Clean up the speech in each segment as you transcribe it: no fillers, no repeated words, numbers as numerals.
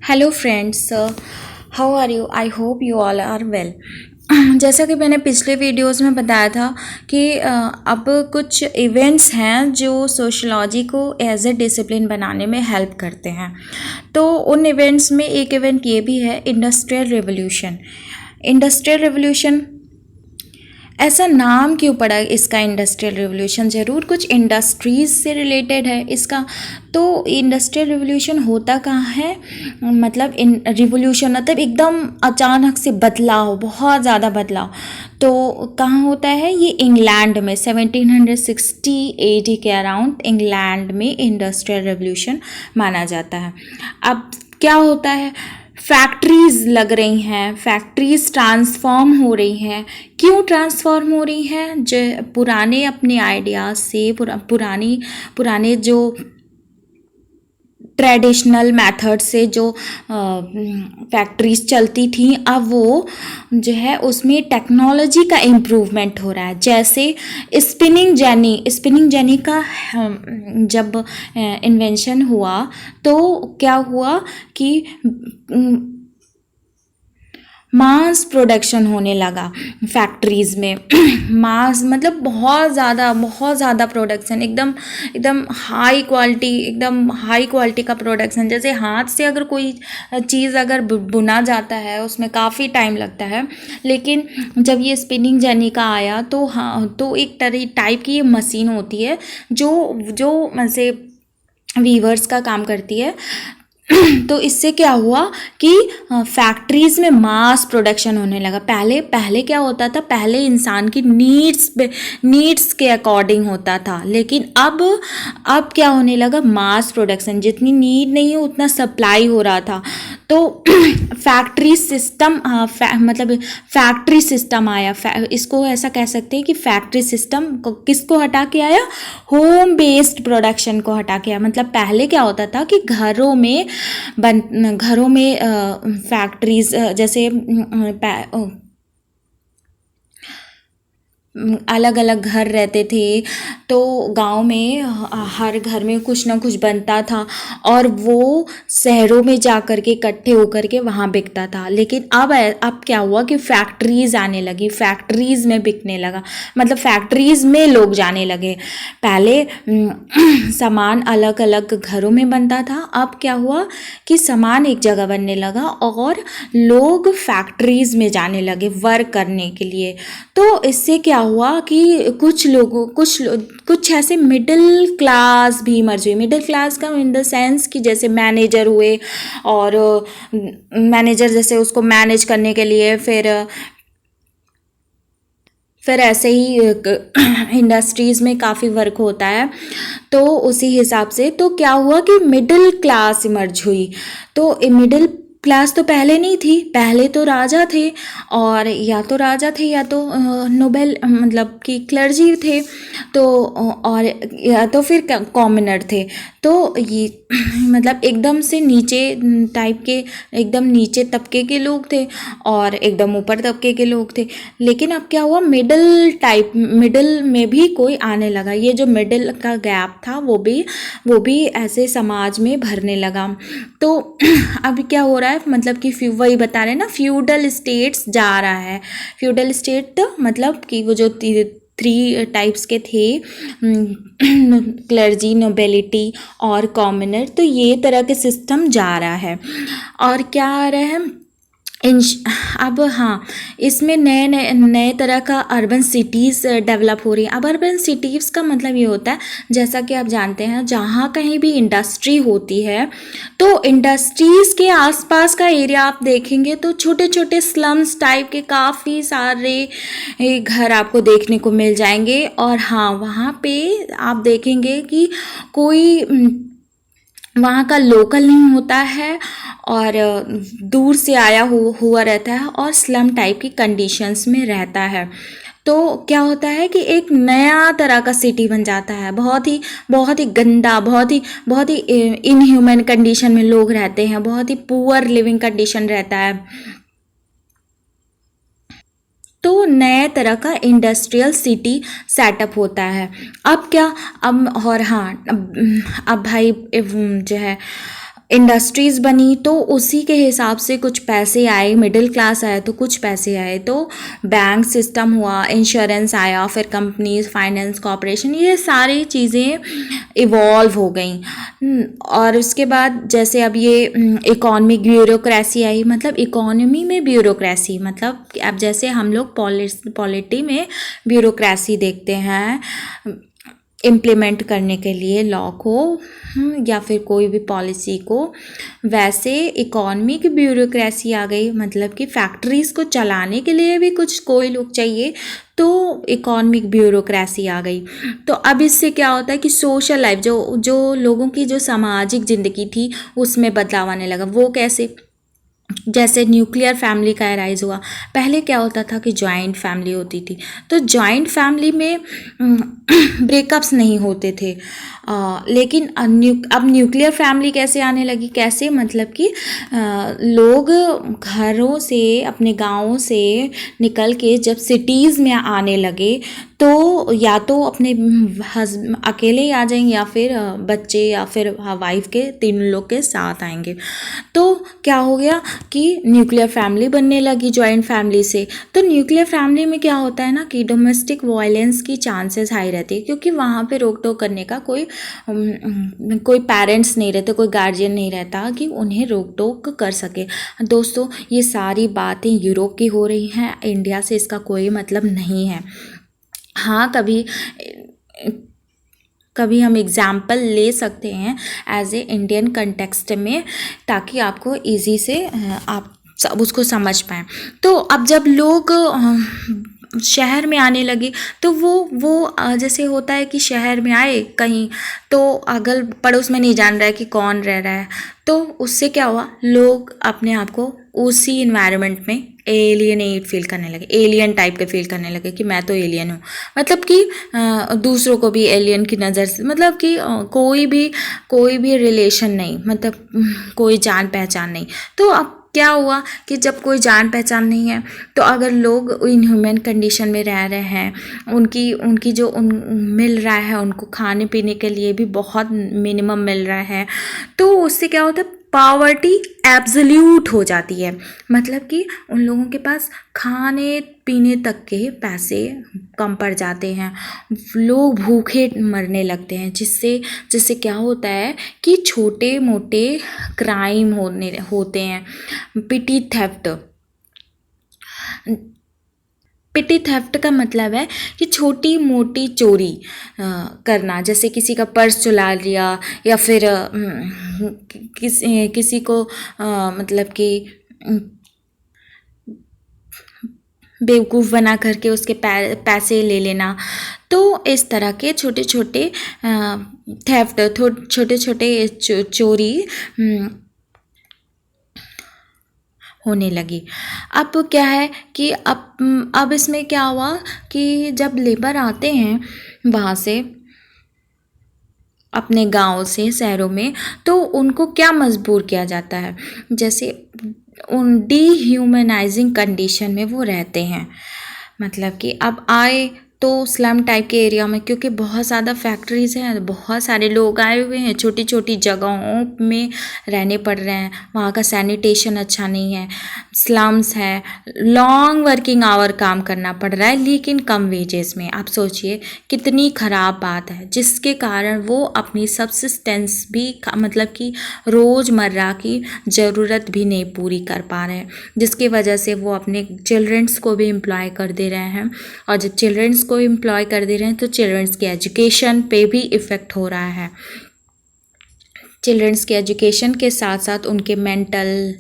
Hello friends, how are you? I hope you all are well. जैसा कि मैंने पिछले वीडियोस में बताया था कि अब कुछ इवेंट्स हैं जो सोशलॉजी को एज ए डिसिप्लिन बनाने में हेल्प करते हैं। तो उन इवेंट्स में एक इवेंट ये भी है, इंडस्ट्रियल रिवोल्यूशन। इंडस्ट्रियल रिवोल्यूशन ऐसा नाम क्यों पड़ा इसका, इंडस्ट्रियल रिवोल्यूशन? ज़रूर कुछ इंडस्ट्रीज़ से रिलेटेड है इसका। तो इंडस्ट्रियल रिवोल्यूशन होता कहाँ है? मतलब रिवोल्यूशन मतलब एकदम अचानक से बदलाव, बहुत ज़्यादा बदलाव। तो कहाँ होता है ये? इंग्लैंड में 1760 AD के अराउंड इंग्लैंड में इंडस्ट्रियल रिवोल्यूशन माना जाता है। अब क्या होता है? फैक्ट्रीज लग रही हैं, फैक्ट्रीज ट्रांसफॉर्म हो रही हैं। क्यों ट्रांसफॉर्म हो रही हैं? जो पुराने अपने आइडियाज़ से पुराने जो ट्रेडिशनल मेथड से जो फैक्ट्रीज चलती थी, अब वो जो है उसमें टेक्नोलॉजी का इम्प्रूवमेंट हो रहा है। जैसे स्पिनिंग जेनी का जब इन्वेंशन हुआ तो क्या हुआ कि मास प्रोडक्शन होने लगा फैक्ट्रीज़ में। मास मतलब बहुत ज़्यादा प्रोडक्शन, एकदम हाई क्वालिटी का प्रोडक्शन। जैसे हाथ से अगर कोई चीज़ अगर बुना जाता है उसमें काफ़ी टाइम लगता है, लेकिन जब ये स्पिनिंग जेनी का आया तो हाँ, तो एक टाइप की ये मशीन होती है जो ऐसे वीवर्स का काम करती है। तो इससे क्या हुआ कि फैक्ट्रीज में मास प्रोडक्शन होने लगा। पहले क्या होता था? पहले इंसान की नीड्स के अकॉर्डिंग होता था, लेकिन अब क्या होने लगा? मास प्रोडक्शन, जितनी नीड नहीं है उतना सप्लाई हो रहा था। तो फैक्ट्री सिस्टम आया। इसको ऐसा कह सकते हैं कि फैक्ट्री सिस्टम किसको हटा के आया? होम बेस्ड प्रोडक्शन को हटा के आया। मतलब पहले क्या होता था कि घरों में फैक्ट्रीज जैसे अलग अलग घर रहते थे, तो गांव में हर घर में कुछ ना कुछ बनता था और वो शहरों में जा कर के इकट्ठे होकर के वहाँ बिकता था। लेकिन अब क्या हुआ कि फैक्ट्रीज आने लगी, फैक्ट्रीज में बिकने लगा, मतलब फैक्ट्रीज में लोग जाने लगे। पहले सामान अलग अलग घरों में बनता था, अब क्या हुआ कि सामान एक जगह बनने लगा और लोग फैक्ट्रीज में जाने लगे वर्क करने के लिए। तो इससे क्या हुआ कि कुछ ऐसे मिडिल क्लास भी इमर्ज हुए। मिडिल क्लास का इन द सेंस कि जैसे मैनेजर हुए, और मैनेजर जैसे उसको मैनेज करने के लिए फिर ऐसे ही इंडस्ट्रीज़ में काफ़ी वर्क होता है, तो उसी हिसाब से तो क्या हुआ कि मिडिल क्लास इमर्ज हुई। तो मिडिल क्लास तो पहले नहीं थी, पहले तो राजा थे, और या तो नोबेल मतलब कि क्लर्जी थे, तो और या तो फिर कॉमनर थे। तो ये मतलब एकदम से नीचे टाइप के, एकदम नीचे तबके के लोग थे और एकदम ऊपर तबके के लोग थे। लेकिन अब क्या हुआ? मिडिल में भी कोई आने लगा। ये जो मिडिल का गैप था वो भी ऐसे समाज में भरने लगा। तो अब क्या हो रहा है? मतलब कि वही बता रहे हैं ना, फ्यूडल स्टेट्स जा रहा है। फ्यूडल स्टेट मतलब कि वो जो 3 टाइप्स के थे, क्लर्जी, नोबेलिटी और कॉमनर, तो ये तरह के सिस्टम जा रहा है। और क्या आ रहा है अब? हाँ, इसमें नए तरह का अर्बन सिटीज़ डेवलप हो रही है। अब अर्बन सिटीज़ का मतलब ये होता है, जैसा कि आप जानते हैं, जहाँ कहीं भी इंडस्ट्री होती है तो इंडस्ट्रीज़ के आसपास का एरिया आप देखेंगे तो छोटे छोटे स्लम्स टाइप के काफ़ी सारे घर आपको देखने को मिल जाएंगे। और हाँ, वहाँ पे आप देखेंगे कि कोई वहाँ का लोकल नहीं होता है और दूर से आया हुआ रहता है और स्लम टाइप की कंडीशंस में रहता है। तो क्या होता है कि एक नया तरह का सिटी बन जाता है। बहुत ही गंदा, बहुत ही इनह्यूमन कंडीशन में लोग रहते हैं, बहुत ही पुअर लिविंग कंडीशन रहता है। तो नए तरह का इंडस्ट्रियल सिटी सेटअप होता है। अब क्या? अब और हाँ, अब भाई जो है इंडस्ट्रीज़ बनी तो उसी के हिसाब से कुछ पैसे आए, मिडिल क्लास आया तो कुछ पैसे आए, तो बैंक सिस्टम हुआ, इंश्योरेंस आया, फिर कंपनीज, फाइनेंस कॉर्पोरेशन, ये सारी चीज़ें इवॉल्व हो गई। और उसके बाद जैसे अब ये इकोनॉमिक ब्यूरोक्रेसी आई, मतलब इकोनॉमी में ब्यूरोक्रेसी, मतलब अब जैसे हम लोग पॉलिटी में ब्यूरोक्रेसी देखते हैं इम्प्लीमेंट करने के लिए लॉ को या फिर कोई भी पॉलिसी को, वैसे इकोनॉमी की ब्यूरोक्रेसी आ गई, मतलब कि फैक्ट्रीज़ को चलाने के लिए भी कुछ कोई लोग चाहिए, तो इकोनॉमिक ब्यूरोक्रेसी आ गई। तो अब इससे क्या होता है कि सोशल लाइफ, जो जो लोगों की जो सामाजिक ज़िंदगी थी उसमें बदलाव आने लगा। वो कैसे? जैसे न्यूक्लियर फैमिली का राइज हुआ। पहले क्या होता था कि जॉइंट फैमिली होती थी, तो जॉइंट फैमिली में ब्रेकअप्स नहीं होते थे। लेकिन अब न्यूक्लियर फैमिली कैसे आने लगी? कैसे? मतलब कि लोग घरों से, अपने गाँवों से निकल के जब सिटीज़ में आने लगे, तो या तो अपने अकेले ही आ जाएंगे या फिर बच्चे या फिर वाइफ के, तीन लोग के साथ आएंगे। तो क्या हो गया कि न्यूक्लियर फैमिली बनने लगी जॉइंट फैमिली से। तो न्यूक्लियर फैमिली में क्या होता है ना कि डोमेस्टिक वायलेंस की चांसेस हाई रहती है, क्योंकि वहाँ पे रोक टोक करने का कोई पेरेंट्स नहीं रहते, कोई गार्जियन नहीं रहता कि उन्हें रोक टोक कर सके। दोस्तों, ये सारी बातें यूरोप की हो रही हैं, इंडिया से इसका कोई मतलब नहीं है। हाँ, कभी हम एग्ज़ाम्पल ले सकते हैं एज ए इंडियन कंटेक्स्ट में, ताकि आपको इजी से आप सब उसको समझ पाएँ। तो अब जब लोग शहर में आने लगे, तो वो जैसे होता है कि शहर में आए कहीं, तो अगल पड़ोस में नहीं जान रहा है कि कौन रह रहा है, तो उससे क्या हुआ, लोग अपने आप को उसी इन्वायरमेंट में एलियनेट फील करने लगे, एलियन टाइप के फील करने लगे कि मैं तो एलियन हूँ। मतलब कि दूसरों को भी एलियन की नज़र से, मतलब कि कोई भी रिलेशन नहीं, मतलब कोई जान पहचान नहीं। तो अब क्या हुआ कि जब कोई जान पहचान नहीं है, तो अगर लोग इनह्यूमन कंडीशन में रह रहे हैं, उनकी जो मिल रहा है, उनको खाने पीने के लिए भी बहुत मिनिमम मिल रहा है, तो उससे क्या होता है, पावर्टी एब्सोल्यूट हो जाती है। मतलब कि उन लोगों के पास खाने पीने तक के पैसे कम पड़ जाते हैं, लोग भूखे मरने लगते हैं, जिससे क्या होता है कि छोटे मोटे क्राइम होते हैं। पिटी थेफ्ट का मतलब है कि छोटी मोटी चोरी करना, जैसे किसी का पर्स चुरा लिया, या फिर किसी को मतलब कि बेवकूफ़ बना करके उसके पैसे ले लेना। तो इस तरह के छोटे छोटे थेफ्ट, छोटे छोटे चोरी होने लगी। अब क्या है कि अब इसमें क्या हुआ कि जब लेबर आते हैं वहाँ से, अपने गांव से शहरों में, तो उनको क्या मजबूर किया जाता है, जैसे उन डीह्यूमनाइजिंग कंडीशन में वो रहते हैं। मतलब कि अब आए तो स्लम टाइप के एरिया में, क्योंकि बहुत ज़्यादा फैक्ट्रीज़ हैं, बहुत सारे लोग आए हुए हैं, छोटी छोटी जगहों में रहने पड़ रहे हैं, वहाँ का सैनिटेशन अच्छा नहीं है, स्लम्स है, लॉन्ग वर्किंग आवर काम करना पड़ रहा है लेकिन कम वेजेस में। आप सोचिए कितनी ख़राब बात है, जिसके कारण वो अपनी सब्सिस्टेंस भी, मतलब कि रोज़मर्रा की ज़रूरत भी नहीं पूरी कर पा रहे हैं, जिसकी वजह से वो अपने चिल्ड्रंस को भी एम्प्लॉय कर दे रहे हैं। और जब चिल्ड्रंस को एम्प्लॉय कर दे रहे हैं तो चिल्ड्रंस की एजुकेशन पे भी इफ़ेक्ट हो रहा है। चिल्ड्रंस के एजुकेशन के साथ साथ उनके मेंटल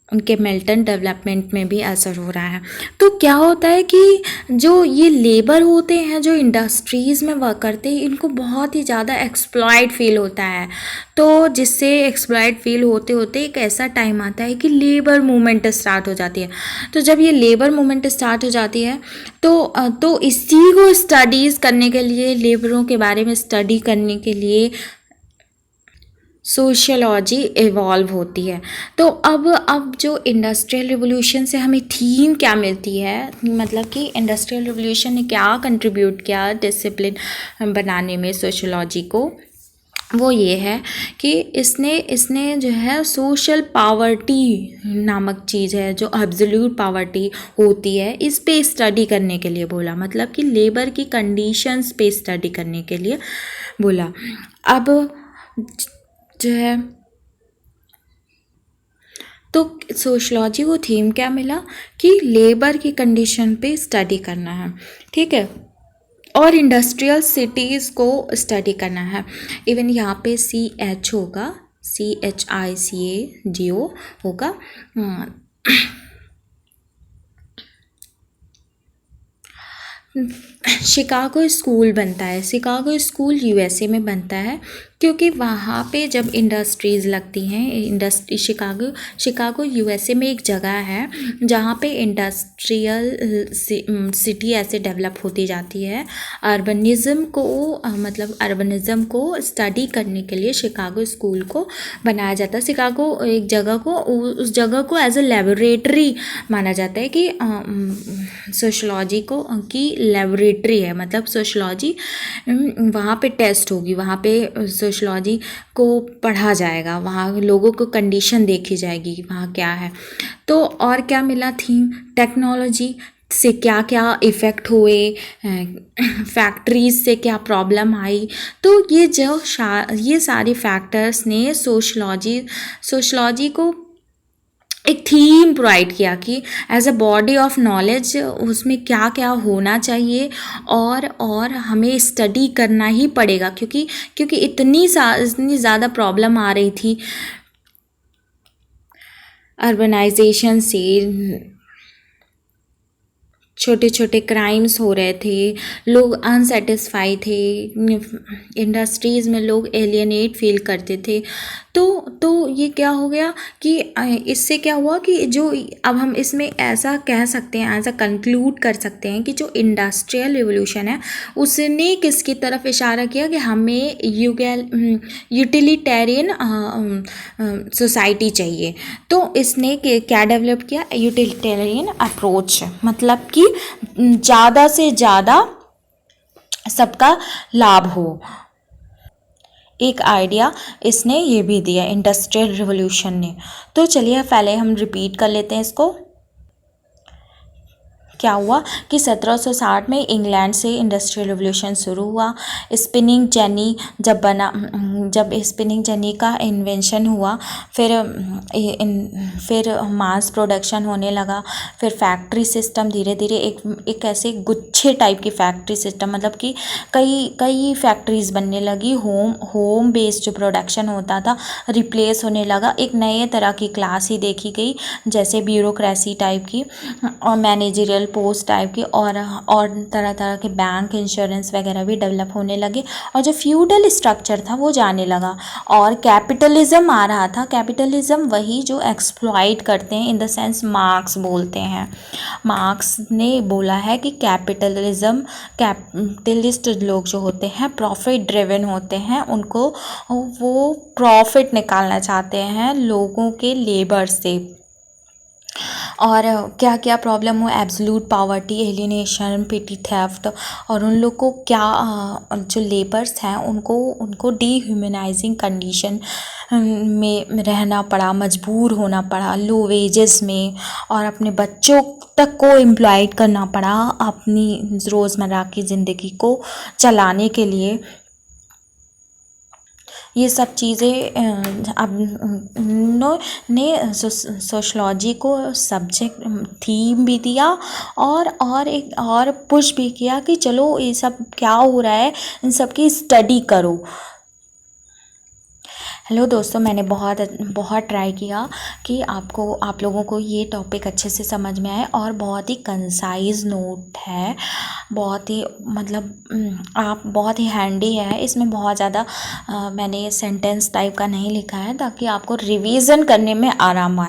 डेवलपमेंट में भी असर हो रहा है। तो क्या होता है कि जो ये लेबर होते हैं, जो इंडस्ट्रीज़ में वर्क करते हैं, इनको बहुत ही ज़्यादा एक्सप्लॉयट फील होता है। तो जिससे एक्सप्लॉयट फील होते होते एक ऐसा टाइम आता है कि लेबर मूवमेंट स्टार्ट हो जाती है। तो जब ये लेबर मूवमेंट स्टार्ट हो जाती है, तो इसी को स्टडीज़ करने के लिए, लेबरों के बारे में स्टडी करने के लिए सोशियोलॉजी इवॉल्व होती है। तो अब जो इंडस्ट्रियल रिवॉल्यूशन से हमें थीम क्या मिलती है, मतलब कि इंडस्ट्रियल रिवॉल्यूशन ने क्या कंट्रीब्यूट किया डिसिप्लिन बनाने में सोशियोलॉजी को, वो ये है कि इसने इसने जो है सोशल पावर्टी नामक चीज़ है, जो एब्सोल्यूट पावर्टी होती है, इस पे स्टडी करने के लिए बोला, मतलब कि लेबर की कंडीशंस पे स्टडी करने के लिए बोला। अब जो है तो सोशलॉजी को थीम क्या मिला कि लेबर की कंडीशन पे स्टडी करना है, ठीक है, और इंडस्ट्रियल सिटीज़ को स्टडी करना है। इवन यहाँ पे CH होगा, CHICAGO होगा। शिकागो स्कूल बनता है, शिकागो स्कूल USA में बनता है, क्योंकि वहाँ पे जब इंडस्ट्रीज़ लगती हैं, इंडस्ट्री शिकागो USA में एक जगह है जहाँ पे इंडस्ट्रियल सिटी ऐसे डेवलप होती जाती है। अर्बनिज़म को स्टडी करने के लिए शिकागो स्कूल को बनाया जाता है। शिकागो एक जगह को, उस जगह को एज ए लेबोरेटरी माना जाता है कि सोशलॉजी को की लेबोरेटरी है, मतलब सोशलॉजी वहाँ पे टेस्ट होगी, वहाँ पे सोशलॉजी को पढ़ा जाएगा, वहाँ लोगों को कंडीशन देखी जाएगी वहाँ क्या है। तो और क्या मिला थीम, टेक्नोलॉजी से क्या क्या इफ़ेक्ट हुए, फैक्ट्रीज से क्या प्रॉब्लम आई। तो ये सारे फैक्टर्स ने सोशलॉजी को एक थीम प्रोवाइड किया कि as a body of knowledge उसमें क्या क्या होना चाहिए, और हमें स्टडी करना ही पड़ेगा, क्योंकि इतनी ज़्यादा प्रॉब्लम आ रही थी अर्बनाइजेशन से, छोटे छोटे क्राइम्स हो रहे थे, लोग अनसेटिस्फाई थे, इंडस्ट्रीज़ में लोग एलियनेट फील करते थे। तो ये क्या हो गया कि इससे क्या हुआ कि जो अब हम इसमें ऐसा कह सकते हैं, ऐसा कंक्लूड कर सकते हैं कि जो इंडस्ट्रियल रिवोल्यूशन है उसने किसकी तरफ इशारा किया कि हमें यूटिलिटेरियन सोसाइटी चाहिए। तो इसने क्या डेवलप किया, यूटिलिटेरियन अप्रोच, मतलब कि ज़्यादा से ज़्यादा सबका लाभ हो। एक आइडिया इसने ये भी दिया इंडस्ट्रियल रिवोल्यूशन ने। तो चलिए पहले हम रिपीट कर लेते हैं इसको। क्या हुआ कि 1760 में इंग्लैंड से इंडस्ट्रियल रिवोल्यूशन शुरू हुआ। स्पिनिंग जेनी जब स्पिनिंग जेनी का इन्वेंशन हुआ, फिर मास प्रोडक्शन होने लगा, फिर फैक्ट्री सिस्टम धीरे धीरे एक ऐसे गुच्छे टाइप की फैक्ट्री सिस्टम, मतलब कि कई फैक्ट्रीज बनने लगी। होम बेस्ड जो प्रोडक्शन होता था रिप्लेस होने लगा, एक नए तरह की क्लास ही देखी गई, जैसे ब्यूरोक्रेसी टाइप की और मैनेजरियल पोस्ट टाइप की, और तरह तरह के बैंक, इंश्योरेंस वगैरह भी डेवलप होने लगे, और जो फ्यूडल स्ट्रक्चर था वो जाने लगा, और कैपिटलिज्म आ रहा था। कैपिटलिज्म वही जो एक्सप्लॉइट करते हैं, इन द सेंस मार्क्स बोलते हैं। मार्क्स ने बोला है कि कैपिटलिस्ट लोग जो होते हैं प्रॉफिट ड्रिवन होते हैं, उनको वो प्रॉफिट निकालना चाहते हैं लोगों के लेबर से। और क्या क्या प्रॉब्लम हो, एब्सोल्यूट पावर्टी, एलियनेशन, पेटी थेफ्ट, और उन लोग को क्या जो लेबर्स हैं उनको डीह्यूमनाइजिंग कंडीशन में रहना पड़ा, मजबूर होना पड़ा, लो वेजेस में, और अपने बच्चों तक को एम्प्लॉयड करना पड़ा अपनी रोज़मर्रा की ज़िंदगी को चलाने के लिए। ये सब चीज़ें अब ने सोशलॉजी को सब्जेक्ट थीम भी दिया, और एक और पुश भी किया कि चलो ये सब क्या हो रहा है, इन सब की स्टडी करो। हेलो दोस्तों, मैंने बहुत ट्राई किया कि आप लोगों को ये टॉपिक अच्छे से समझ में आए, और बहुत ही कंसाइज नोट है, बहुत ही मतलब आप बहुत ही हैंडी है। इसमें बहुत ज़्यादा मैंने सेंटेंस टाइप का नहीं लिखा है, ताकि आपको रिवीजन करने में आराम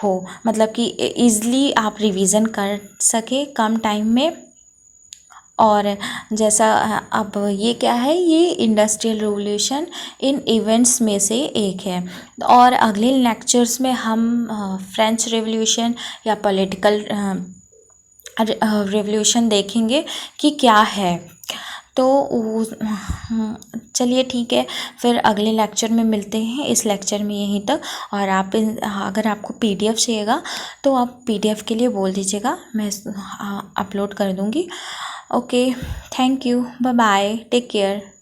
हो, मतलब कि ईज़िली आप रिवीजन कर सके कम टाइम में। और जैसा अब ये क्या है, ये इंडस्ट्रियल रिवोल्यूशन इन इवेंट्स में से एक है, और अगले लेक्चर्स में हम फ्रेंच रिवोल्यूशन या पॉलिटिकल रिवोल्यूशन देखेंगे कि क्या है। तो चलिए ठीक है, फिर अगले लेक्चर में मिलते हैं। इस लेक्चर में यहीं तक। और आप अगर आपको PDF चाहिएगा तो आप PDF के लिए बोल दीजिएगा, मैं अपलोड कर दूँगी। Okay, thank you, bye bye, take care.